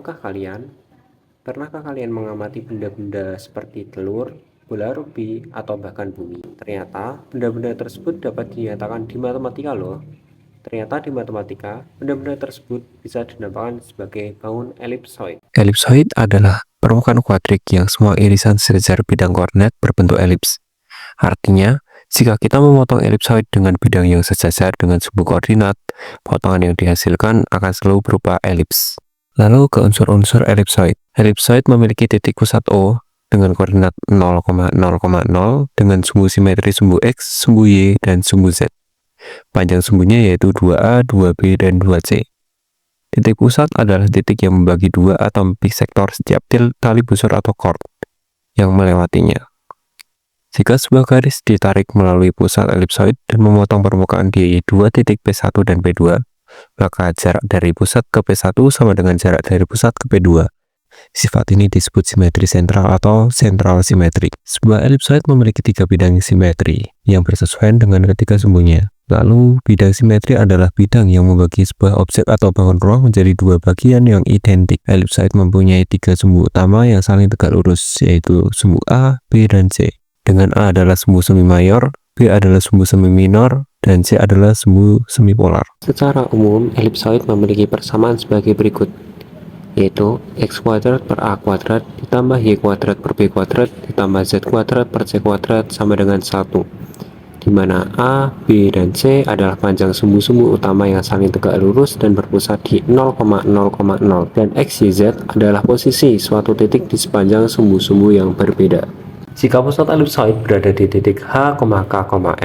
Pernahkah kalian mengamati benda-benda seperti telur, bola rugby, atau bahkan bumi? Ternyata benda-benda tersebut dapat dinyatakan di matematika loh. Ternyata di matematika, benda-benda tersebut bisa dinamakan sebagai bangun elipsoid. Elipsoid adalah permukaan kuadrik yang semua irisan sejajar bidang koordinat berbentuk elips. Artinya, jika kita memotong elipsoid dengan bidang yang sejajar dengan sumbu koordinat, potongan yang dihasilkan akan selalu berupa elips. Lalu ke unsur-unsur elipsoid. Elipsoid memiliki titik pusat O dengan koordinat 0,0,0 dengan sumbu simetri sumbu X, sumbu Y, dan sumbu Z. Panjang sumbunya yaitu 2A, 2B, dan 2C. Titik pusat adalah titik yang membagi dua atau lebih sektor setiap tali busur atau chord yang melewatinya. Jika sebuah garis ditarik melalui pusat elipsoid dan memotong permukaan di dua titik P1 dan P2, maka jarak dari pusat ke P1 sama dengan jarak dari pusat ke P2. Sifat ini disebut simetri sentral atau sentral simetrik. Sebuah elipsoid memiliki tiga bidang simetri yang bersesuaian dengan ketiga sumbunya. Lalu, bidang simetri adalah bidang yang membagi sebuah objek atau bangun ruang menjadi dua bagian yang identik. Elipsoid mempunyai tiga sumbu utama yang saling tegak lurus, yaitu sumbu A, B, dan C. Dengan A adalah sumbu semi mayor, B adalah sumbu semi minor, dan C adalah sumbu semi polar. Secara umum, elipsoid memiliki persamaan sebagai berikut, yaitu x kuadrat per a kuadrat ditambah y kuadrat per b kuadrat ditambah z kuadrat per c kuadrat sama dengan 1, di mana a, b, dan c adalah panjang sumbu-sumbu utama yang saling tegak lurus dan berpusat di 0,0,0, dan x, y, z adalah posisi suatu titik di sepanjang sumbu-sumbu yang berbeda. Jika pusat elipsoid berada di titik H, K,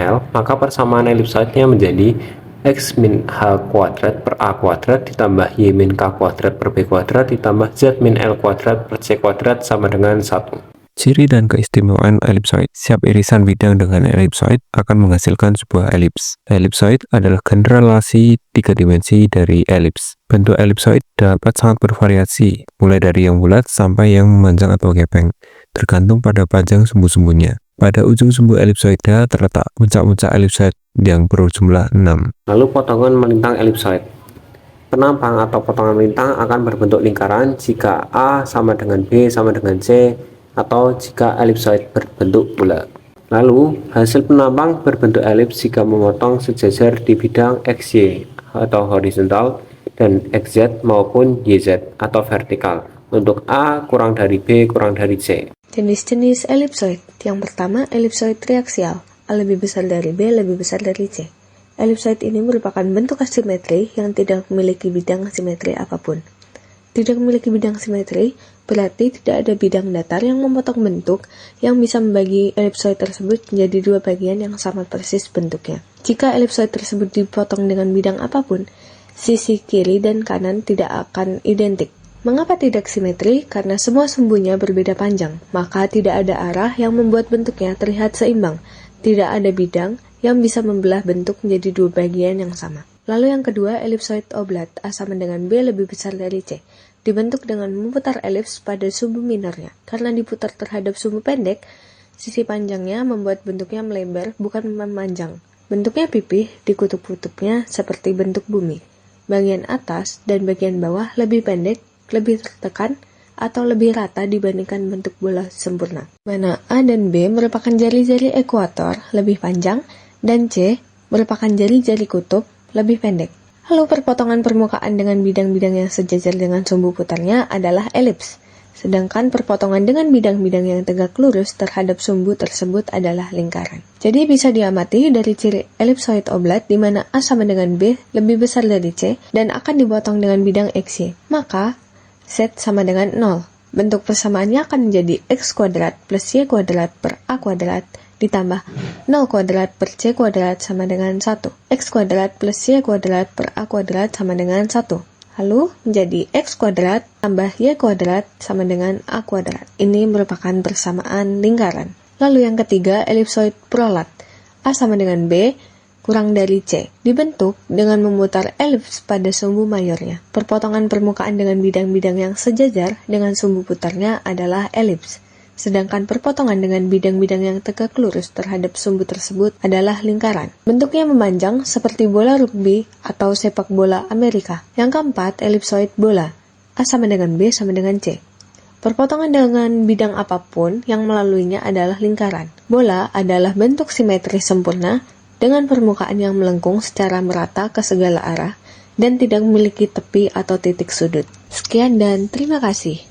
L, maka persamaan elipsoidnya menjadi x min h kuadrat per a kuadrat ditambah y min k kuadrat per b kuadrat ditambah z min l kuadrat per c kuadrat sama dengan 1. Ciri dan keistimewaan elipsoid. Setiap irisan bidang dengan elipsoid akan menghasilkan sebuah elips. Elipsoid adalah generalisasi tiga dimensi dari elips. Bentuk elipsoid dapat sangat bervariasi, mulai dari yang bulat sampai yang memanjang atau gepeng, tergantung pada panjang sumbu-sumbunya. Pada ujung sumbu elipsoida terletak puncak-puncak elipsoid yang berjumlah 6. Lalu potongan melintang elipsoid. Penampang atau potongan melintang akan berbentuk lingkaran jika A sama dengan B sama dengan C, atau jika elipsoid berbentuk bola. Lalu, hasil penampang berbentuk elips jika memotong sejajar di bidang XY atau horizontal dan XZ maupun YZ atau vertikal. Untuk A kurang dari B kurang dari C. Jenis-jenis elipsoid. Yang pertama, elipsoid triaksial. A lebih besar dari B lebih besar dari C. Elipsoid ini merupakan bentuk asimetri yang tidak memiliki bidang simetri apapun. Tidak memiliki bidang simetri berarti tidak ada bidang datar yang memotong bentuk yang bisa membagi elipsoid tersebut menjadi dua bagian yang sama persis bentuknya. Jika elipsoid tersebut dipotong dengan bidang apapun, sisi kiri dan kanan tidak akan identik. Mengapa tidak simetri? Karena semua sumbunya berbeda panjang, maka tidak ada arah yang membuat bentuknya terlihat seimbang. Tidak ada bidang yang bisa membelah bentuk menjadi dua bagian yang sama. Lalu yang kedua, elipsoid oblat, A sama dengan B lebih besar dari C. Dibentuk dengan memutar elips pada sumbu minornya. Karena diputar terhadap sumbu pendek, sisi panjangnya membuat bentuknya melebar, bukan memanjang. Bentuknya pipih di kutub-kutubnya seperti bentuk bumi. Bagian atas dan bagian bawah lebih pendek, lebih tertekan, atau lebih rata dibandingkan bentuk bola sempurna. Mana A dan B merupakan jari-jari ekuator lebih panjang, dan C merupakan jari-jari kutub lebih pendek. Lalu perpotongan permukaan dengan bidang-bidang yang sejajar dengan sumbu putarnya adalah elips. Sedangkan perpotongan dengan bidang-bidang yang tegak lurus terhadap sumbu tersebut adalah lingkaran. Jadi bisa diamati dari ciri elipsoid oblat di mana A sama dengan B lebih besar dari C dan akan dipotong dengan bidang XY. Maka Z sama dengan 0. Bentuk persamaannya akan menjadi X kuadrat plus Y kuadrat per A kuadrat ditambah 0 kuadrat per C kuadrat sama dengan 1. X kuadrat plus Y kuadrat per A kuadrat sama dengan 1. Lalu menjadi X kuadrat tambah Y kuadrat sama dengan A kuadrat. Ini merupakan persamaan lingkaran. Lalu yang ketiga, elipsoid prolat. A sama dengan B kurang dari C. Dibentuk dengan memutar elips pada sumbu mayornya. Perpotongan permukaan dengan bidang-bidang yang sejajar dengan sumbu putarnya adalah elips. Sedangkan perpotongan dengan bidang-bidang yang tegak lurus terhadap sumbu tersebut adalah lingkaran. Bentuknya memanjang seperti bola rugby atau sepak bola Amerika. Yang keempat, elipsoid bola. A sama dengan B sama dengan C. Perpotongan dengan bidang apapun yang melaluinya adalah lingkaran. Bola adalah bentuk simetris sempurna dengan permukaan yang melengkung secara merata ke segala arah dan tidak memiliki tepi atau titik sudut. Sekian dan terima kasih.